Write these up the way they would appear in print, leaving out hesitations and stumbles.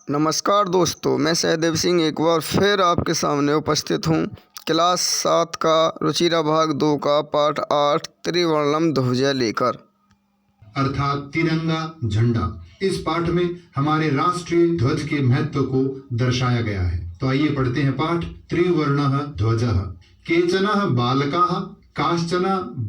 नमस्कार दोस्तों, मैं सहदेव सिंह एक बार फिर आपके सामने उपस्थित हूँ। क्लास 7 का रुचिरा भाग 2 का पाठ 8 त्रिवर्णम ध्वजा लेकर, अर्थात तिरंगा झंडा। इस पाठ में हमारे राष्ट्रीय ध्वज के महत्व को दर्शाया गया है। तो आइए पढ़ते हैं पाठ। त्रिवर्णः ध्वजः केचनः बालकाः काश्चन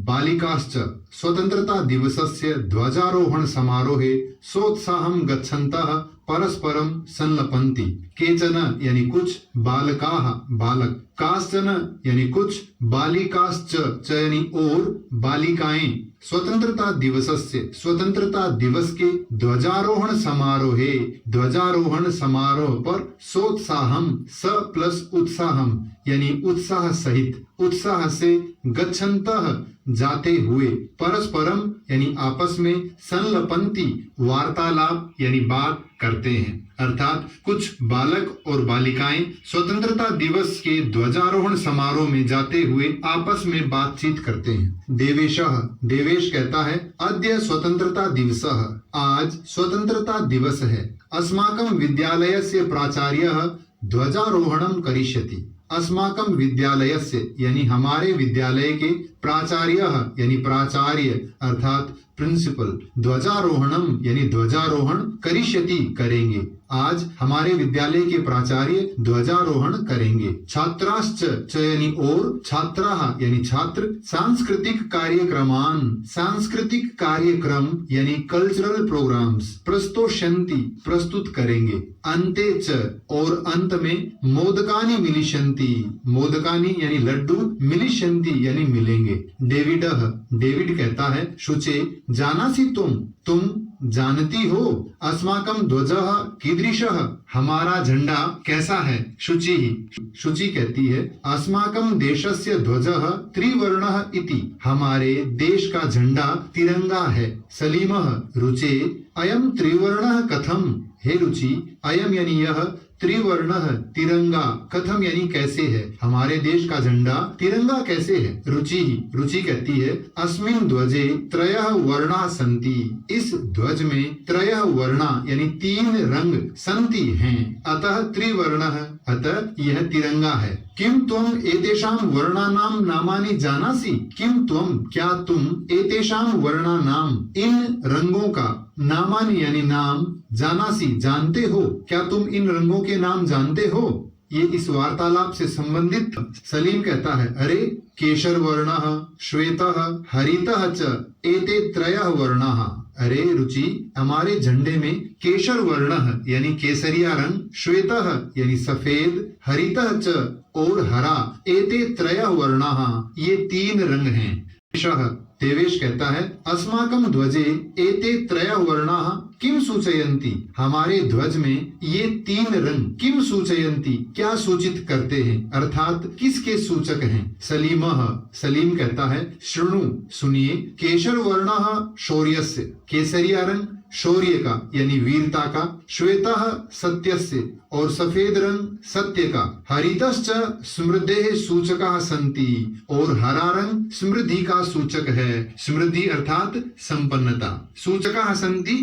बालिकाश्च स्वतंत्रता दिवसस्य ध्वजारोहण समारोहे सोत्साहं गच्छन्तः परस्परम संलपन्ति। केचन यानी कुछ, बालकाः बालक, काश्चन यानी कुछ, बालिकाश्च यानी और बालिकाएं, स्वतंत्रता दिवसस्य स्वतंत्रता दिवस के ध्वजारोहण समारोहे ध्वजारोहण समारोह पर सोत्साहम स प्लस उत्साहम यानी उत्साह सहित, उत्साह से, गच्छन्तः जाते हुए, परस्परम यानी आपस में, संलपन्ति वार्तालाप यानी बात करते हैं। अर्थात कुछ बालक और बालिकाएं स्वतंत्रता दिवस के ध्वजारोहण समारोह में जाते हुए आपस में बातचीत करते हैं। देवेशः देवेश कहता है अद्य स्वतंत्रता दिवसः आज स्वतंत्रता दिवस है। अस्माकं विद्यालयस्य प्राचार्यः ध्वजारोहणं करिष्यति। अस्माकं विद्यालयस्य यानी हमारे विद्यालय के, प्राचार्यः यानी प्राचार्य अर्थात प्रिंसिपल, ध्वजारोहणम यानी ध्वजारोहण, करिष्यति करेंगे। आज हमारे विद्यालय के प्राचार्य ध्वजारोहण करेंगे। छात्राश्च यानी और, छात्राः यानी छात्र, सांस्कृतिक कार्यक्रमान सांस्कृतिक कार्यक्रम यानी कल्चरल प्रोग्राम्स, प्रस्तोष्यन्ति प्रस्तुत करेंगे। अन्ते च और अंत में, मोदकानि मिलिष्यन्ति मोदकानि यानी लड्डू, मिलिष्यन्ति यानी मिलेंगे। डेविडः डेविड कहता है शुचे जानासि तुम जानती हो, अस्माकं ध्वजः कीदृशः हमारा झंडा कैसा है। शुचि कहती है अस्माकं देशस्य ध्वजः त्रिवर्णः इति हमारे देश का झंडा तिरंगा है। सलीमः रुचे अयम त्रिवर्णः कथम हे रुचि, अयम यानी यह, त्रिवर्णः तिरंगा, कथम यानी कैसे है, हमारे देश का झंडा तिरंगा कैसे है। रुचि कहती है अस्मिन् ध्वजे त्रयः वर्णा सन्ति, इस ध्वज में त्रयः वर्णा यानी 3 रंग, सन्ति हैं, अतः त्रिवर्णः अतः यह तिरंगा है। किम त्वम एतेषां वर्णानां नामानि जानासि, किम त्वम क्या तुम, एतेषां वर्णानां इन रंगों का, नामानि यानी नाम, जानासि जानते हो, क्या तुम इन रंगों के नाम जानते हो। ये इस वार्तालाप से संबंधित। सलीम कहता है अरे केशर वर्णः श्वेतः हरितः च एते त्रयः वर्णाः। अरे रुचि हमारे झंडे में केशर वर्णः यानी केसरिया रंग, श्वेतः यानी सफेद, हरितः च और हरा, एते त्रयः वर्णाः ये 3 रंग हैं। देवेश कहता है अस्माकं ध्वजे एते त्रयः वर्णाः किम सूचयन्ति, हमारे ध्वज में ये 3 रंग, किम सूचयन्ति क्या सूचित करते हैं, अर्थात किसके सूचक हैं। सलीम कहता है शृणु सुनिए, केशर वर्णः शौर्यस्य केसरिया रंग शौर्य का यानी वीरता का, श्वेतः सत्यस्य और सफेद रंग सत्य का, हरितश्च समृद्धेः सूचकाः सन्ति और हरा रंग समृद्धि का सूचक है। समृद्धि अर्थात संपन्नता, सूचकाः सन्ति।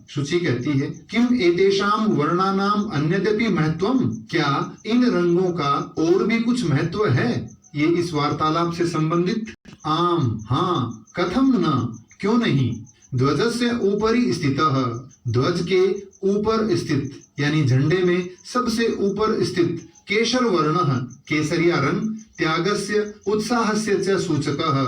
शुचि कहती है किम एतेषां वर्णानां अन्यदपि महत्वम, क्या इन रंगों का और भी कुछ महत्व है। ये इस वार्तालाप से संबंधित। आम हाँ, कथम न क्यों नहीं, ध्वजस्य ऊपरी स्थितः ध्वज के ऊपर स्थित यानी झंडे में सबसे ऊपर स्थित, केशर वर्णः केसरिया रंग, त्यागस्य उत्साहस्य च सूचकः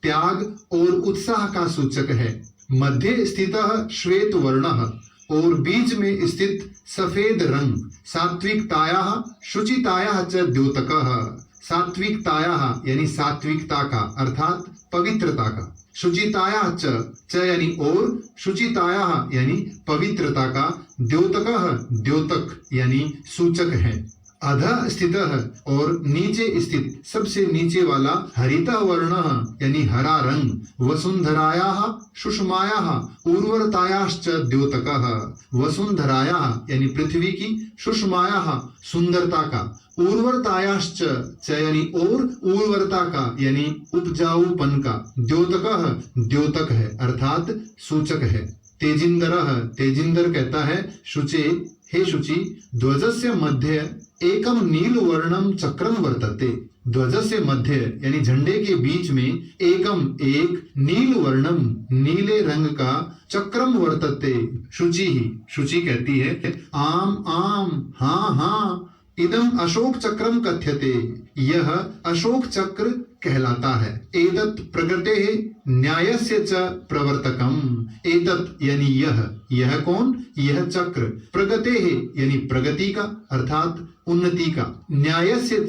त्याग और उत्साह का सूचक है। मध्य स्थितः श्वेत वर्णः और बीच में स्थित सफेद रंग, सात्विकतायाः शुचितायाः च द्योतकः, सात्विकतायाः यानी सात्विकता का अर्थात पवित्रता का, शुचितायाः च यानी और, शुचितायाः यानी पवित्रता का, द्योतकः द्योतक यानी सूचक है। अधः स्थितः और नीचे स्थित सबसे नीचे वाला, हरितः वर्णः यानी हरा रंग, वसुंधरायाः सुषमायाः उर्वरतायाश्च द्योतकः, वसुंधरायाः यानी पृथ्वी की, सुषमायाः सुंदरता का, उर्वरतायाश्च यानी और, उर्वरता का यानी उपजाऊपन का, द्योतकः द्योतक है अर्थात सूचक है। तेजिंदर कहता है शुचे हे शुचि, ध्वजस्य मध्ये एकम नीलवर्णम चक्रम वर्तते। ध्वजस्य मध्य यानी झंडे के बीच में एकम एक नीलवर्णम नीले रंग का चक्रम वर्तते। शुचि कहती है आम आम हाँ हाँ इदम अशोक चक्रम कथ्यते, यह अशोक चक्र कहलाता है। एतत् प्रकृतेः न्यायस्य च प्रवर्तकम। एतत् यानी यह कौन? यह चक्र। प्रगतेः यानी प्रगति का अर्थात उन्नति का। न्यायस्य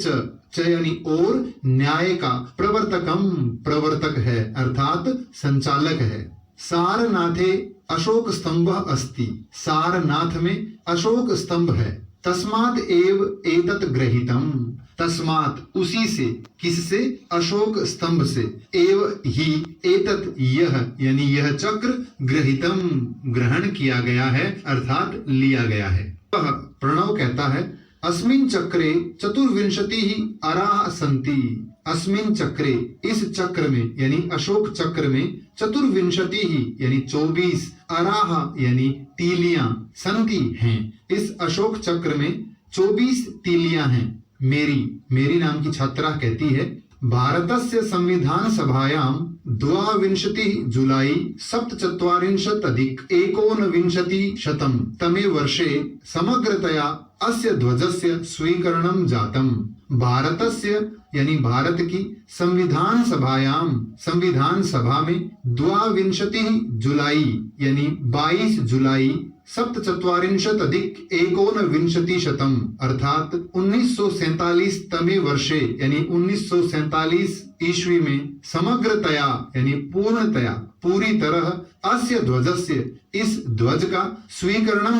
च यानी और न्याय का। प्रवर्तकम प्रवर्तक है अर्थात संचालक है। सारनाथे अशोक स्तंभ अस्ति। सारनाथ में अशोक स्तंभ है। तस्मात् एव एतत् गृहीतम। तस्मात् उसी से, किससे? अशोक स्तंभ से। एव ही एतत् यह यानी यह चक्र गृहीतम ग्रहण किया गया है अर्थात लिया गया है। प्रणव कहता है अस्मिन् चक्रे चतुर्विंशति अराः सन्ति। अस्मिन् चक्रे इस चक्र में यानी अशोक चक्र में चतुर्विंशति यानी 24 अराह यानी तीलियां सन्ति हैं। इस अशोक चक्र में 24 तीलियां हैं। मेरी नाम की छात्रा कहती है भारतस्य संविधान सभायां 22 जुलाई 1740 तमे वर्षे समग्रतया अस्य ध्वजस्य स्वीकरणं जातम्। भारतस्य यानी भारत की संविधान सभा में 22 जुलाई यानी 22 जुलाई 1740 अर्थात 1947 तमे वर्षे यानी 1947 ईस्वी में समग्रतया यानी पूर्णतया पूरी तरह अस्य ध्वजस्य इस ध्वज का स्वीकरण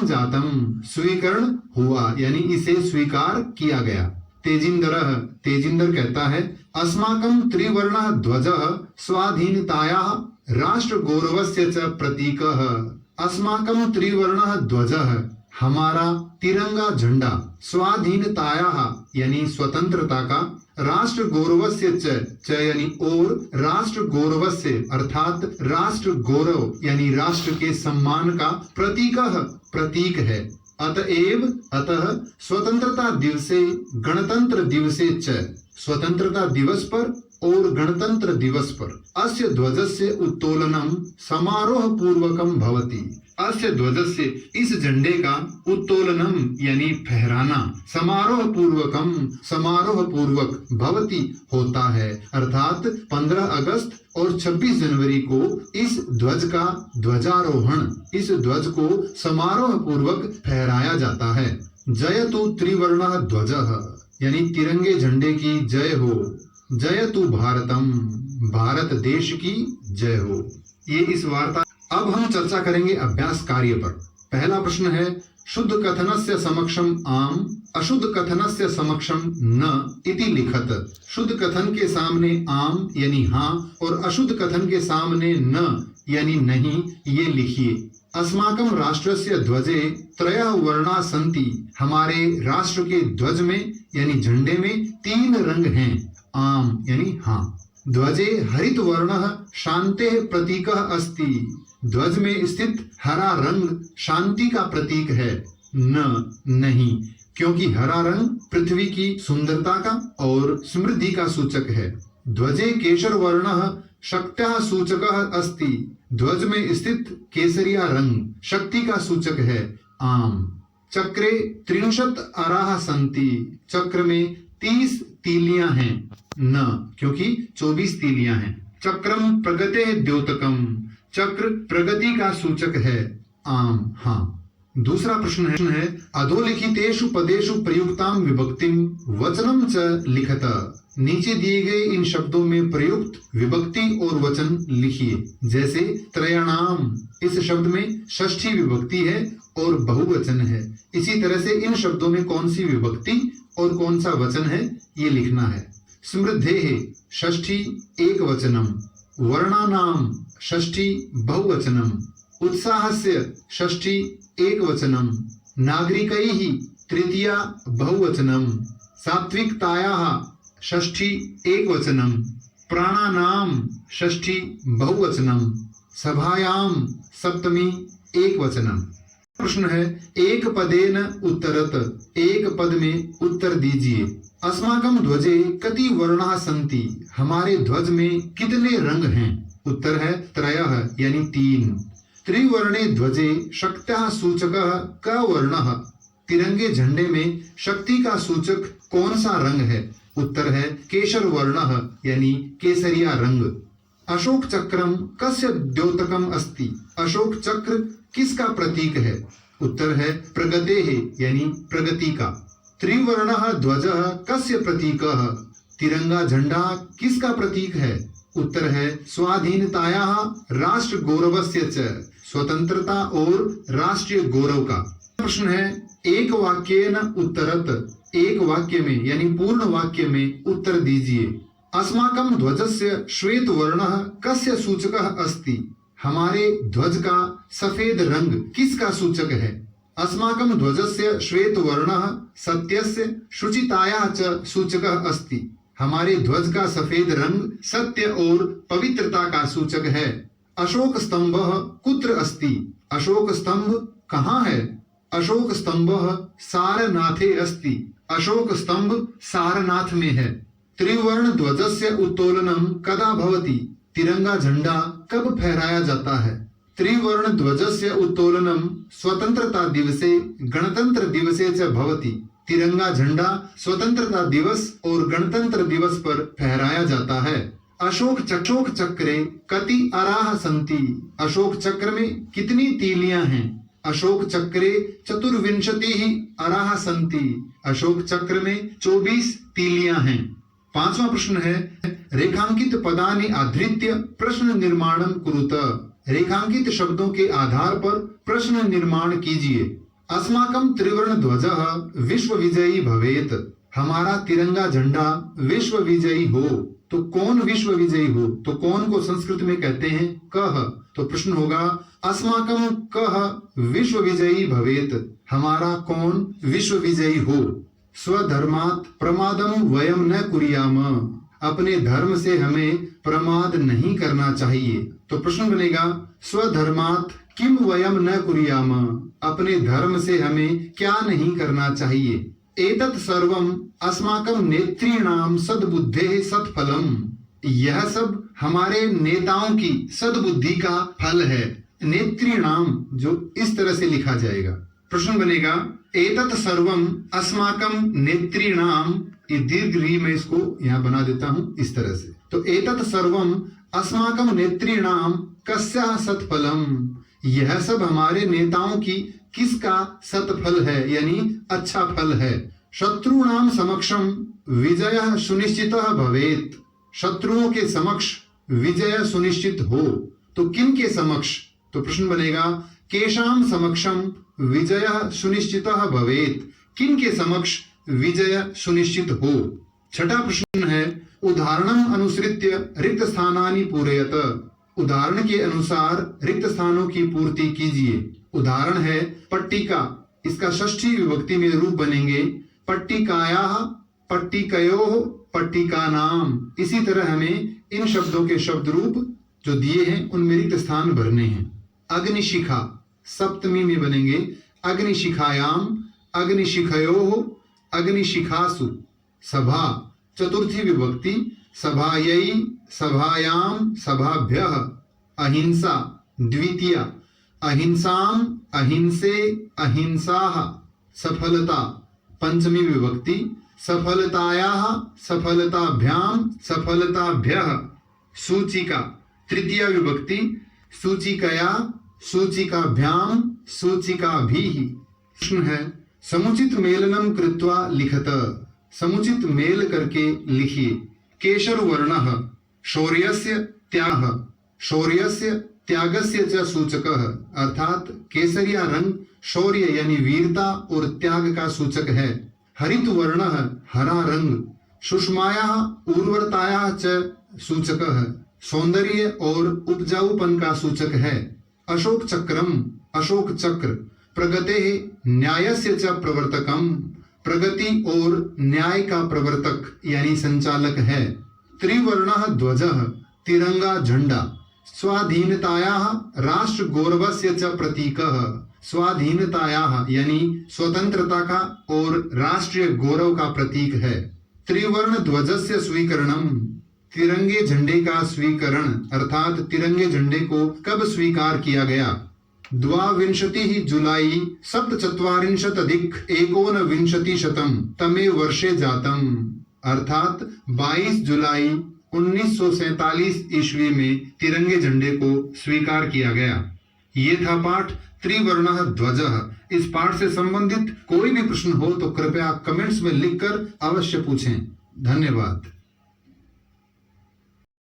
हुआ यानी इसे स्वीकार किया गया। तेजिंदर कहता है अस्माकं त्रिवर्णः ध्वजः स्वाधीनतायाः राष्ट्रगौरवस्य च प्रतीकः। अस्माकं त्रिवर्णः ध्वजः हमारा तिरंगा झंडा स्वाधीनतायाः यानी स्वतंत्रता का राष्ट्र गौरवस्य च यानी और राष्ट्र गौरवस्य अर्थात राष्ट्र गौरव यानी राष्ट्र के सम्मान का प्रतीक है। अतः स्वतंत्रता दिवसे गणतंत्र दिवसे च स्वतंत्रता दिवस पर और गणतंत्र दिवस पर अस्य ध्वजस्य उत्तोलनम समारोह पूर्वकम भवति। अस्य ध्वजस्य इस झंडे का उत्तोलनम यानी फहराना समारोह पूर्वक भवति होता है अर्थात 15 अगस्त और 26 जनवरी को इस ध्वज का ध्वजारोहण इस ध्वज को समारोह पूर्वक फहराया जाता है। जयतु त्रिवर्णः ध्वजः यानी तिरंगे झंडे की जय हो। जयतु भारतम भारत देश की जय हो। ये इस वार्ता। अब हम चर्चा करेंगे अभ्यास कार्य पर। पहला प्रश्न है शुद्ध कथनस्य समक्षम आम अशुद्ध कथनस्य समक्षम न इति लिखत। शुद्ध कथन के सामने आम यानी हाँ और अशुद्ध कथन के सामने न यानी नहीं ये लिखिए। अस्माकं राष्ट्रस्य ध्वजे त्रयः वर्णा सन्ति। हमारे राष्ट्र के ध्वज में यानी झंडे में 3 रंग हैं। आम यानी हाँ। ध्वजे हरित वर्णः शान्तेः प्रतीकः अस्ति। ध्वज में स्थित हरा रंग शांति का प्रतीक है। नहीं, क्योंकि हरा रंग पृथ्वी की सुंदरता का और समृद्धि का सूचक है। ध्वजे केशर वर्णः शक्त्याः सूचकः अस्ति। ध्वज में स्थित केसरिया रंग शक्ति का सूचक है। आम। चक्रे 30 अराः सन्ति। चक्र में 30 तीलियां हैं। न, क्योंकि 24 तीलियां हैं। चक्रम प्रगतेः द्योतकम। चक्र प्रगति का सूचक है। आम हाँ। दूसरा प्रश्न है अधोलिखितेषु पदेषु प्रयुक्तां विभक्तिं वचनं च लिखत। नीचे दिए गए इन शब्दों में प्रयुक्त विभक्ति और वचन लिखिए। जैसे त्रयाणाम इस शब्द में षष्ठी विभक्ति है और बहुवचन है। इसी तरह से इन शब्दों में कौन सी विभक्ति और कौन सा वचन है ये लिखना है। समृद्धेः षष्ठी एकवचनम। वर्णानाम षष्ठी बहुवचनम। उत्साहस्य षष्ठी एकवचनम। नागरिकैः तृतीया बहुवचनम। सात्विकतायाः षष्ठी एकवचनम। प्राणानाम षष्ठी बहुवचनम। सभायाम सप्तमी एकवचनम। प्रश्न है एक पदेन उत्तरत, एक पद में उत्तर दीजिए। अस्माकं ध्वजे कति वर्णाः सन्ति, हमारे ध्वज में कितने रंग हैं? उत्तर है त्रयः यानी 3। त्रिवर्णे ध्वजे शक्त्याः सूचकः क वर्णः, तिरंगे झंडे में शक्ति का सूचक कौन सा रंग है? उत्तर है केशर वर्णः यानी केसरिया रंग। अशोक चक्रम कस्य द्योतकम अस्ति, अशोक चक्र किसका प्रतीक है? उत्तर है प्रगतेः यानी प्रगति का। त्रिवर्णः ध्वजः कस्य प्रतीकः, तिरंगा झंडा किसका प्रतीक है? उत्तर है स्वाधीनतायाः राष्ट्र गौरवस्य च, स्वतंत्रता और राष्ट्रीय गौरव का। प्रश्न है एक वाक्येन उत्तरत, एक वाक्य में यानी पूर्ण वाक्य में उत्तर दीजिए। अस्माकं ध्वजस्य श्वेत वर्णः कस्य सूचकः अस्ति, हमारे ध्वज का सफेद रंग किसका सूचक है? अस्माकं ध्वजस्य श्वेत वर्णः सत्यस्य शुचितायाः च सूचकः अस्ति, हमारे ध्वज का सफेद रंग सत्य और पवित्रता का सूचक है। अशोक स्तंभः कुत्र अस्ति, अशोक स्तंभ कहाँ है? अशोक स्तंभः सारनाथे अस्ति, अशोक स्तंभ सारनाथ में है। त्रिवर्ण ध्वजस्य उत्तोलनम कदा भवति, तिरंगा झंडा कब फहराया जाता है? त्रिवर्ण ध्वजस्य उत्तोलनम स्वतंत्रता दिवसे गणतंत्र दिवसे च भवति, तिरंगा झंडा स्वतंत्रता दिवस और गणतंत्र दिवस पर फहराया जाता है। अशोक चक्रे कति अराह सन्ति, अशोक चक्र में कितनी तीलियां हैं? अशोक चक्रे चतुर्विंशतिः अराह सन्ति, अशोक चक्र में 24 तीलियां हैं। 5वां प्रश्न है रेखांकित पदानि आधृत्य प्रश्न निर्माणम कुरुत, रेखांकित शब्दों के आधार पर प्रश्न निर्माण कीजिए। अस्माकं त्रिवर्ण ध्वजः विश्व विजयी भवेत, हमारा तिरंगा झंडा विश्व विजयी हो। तो कौन विश्व विजयी हो? तो कौन को संस्कृत में कहते हैं कह। तो प्रश्न होगा अस्माकं कह विश्व विजयी भवेत, हमारा कौन विश्व विजयी हो। स्वधर्मात् प्रमादम वयम न कुर्याम, अपने धर्म से हमें प्रमाद नहीं करना चाहिए। तो प्रश्न बनेगा स्वधर्मात् किम वयम न कुर्याम, अपने धर्म से हमें क्या नहीं करना चाहिए। एतत् सर्वम अस्माकं नेतॄणां सद्बुद्धेः सत्फलम, यह सब हमारे नेताओं की सद्बुद्धि का फल है। नेतॄणां जो इस तरह से लिखा जाएगा। प्रश्न बनेगा एतत् सर्वम अस्माकं नेतॄणां, ये दीर्घ री में इसको यहाँ बना देता हूं इस तरह से। तो एतत् सर्वम अस्माकं नेतॄणां कस्याः सत्फलम, यह सब हमारे नेताओं की किसका सत्फल है यानी अच्छा फल है। शत्रुणाम समक्षम विजय सुनिश्चितः भवेत, शत्रुओं के समक्ष विजय सुनिश्चित हो। तो किन के समक्ष? तो प्रश्न बनेगा केशाम समक्षम विजय सुनिश्चितः भवेत, किन के समक्ष विजय सुनिश्चित हो। 6वां प्रश्न है उदाहरणम अनुसृत्य रिक्त स्थानानि पूरयत, उदाहरण के अनुसार रिक्त स्थानों की पूर्ति कीजिए। उदाहरण है पट्टिका, इसका षष्ठी विभक्ति में रूप बनेंगे पट्टिकायाः, पट्टिकयोः, पट्टिकानाम। इसी तरह हमें इन शब्दों के शब्द रूप जो दिए हैं उनमें रिक्त स्थान भरने हैं। अग्निशिखा सप्तमी में बनेंगे अग्निशिखायाम, अग्निशिखयोः, अग्निशिखासु। सभा चतुर्थी विभक्ति सभायै, सभायाम, सभाभ्यः। अहिंसा द्वितीया अहिंसाम, अहिंसे, अहिंसाः। सफलता पंचमी विभक्ति सफलतायाः, सफलताभ्याम, सफलताभ्यः। सूचिका तृतीया विभक्ति सूचिकया, सूचिकाभ्याम, सूचिकाभिः। प्रश्न है समुचित मेलनम कृत्वा लिखत, समुचित मेल करके लिखिए। केशर वर्णः शौर्यस्य त्यागः, शौर्यस्य त्यागस्य च सूचकः, अर्थात केसरिया रंग शौर्य यानी वीरता और त्याग का सूचक है। हरित वर्णः हरा रंग सुषमायाः उर्वरतायाः च सूचकः, सौंदर्य और उपजाऊपन का सूचक है। अशोक चक्रम, अशोक चक्र प्रगतेः न्यायस्य च प्रवर्तकम, प्रगति और न्याय का प्रवर्तक यानी संचालक है। त्रिवर्णः ध्वजः तिरंगा झंडा स्वाधीनतायाः राष्ट्र गौरवस्य च प्रतीकः, स्वाधीनतायाः यानी स्वतंत्रता का और राष्ट्रीय गौरव का प्रतीक है। त्रिवर्ण ध्वजस्य स्वीकरणम, तिरंगे झंडे का स्वीकरण अर्थात तिरंगे झंडे को कब स्वीकार किया गया? 22 जुलाई 1740 तमे वर्षे जातम अर्थात 22 जुलाई 1947 ईस्वी में तिरंगे झंडे को स्वीकार किया गया। ये था पाठ त्रिवर्णः ध्वजः। इस पाठ से संबंधित कोई भी प्रश्न हो तो कृपया कमेंट्स में लिखकर अवश्य पूछें। धन्यवाद।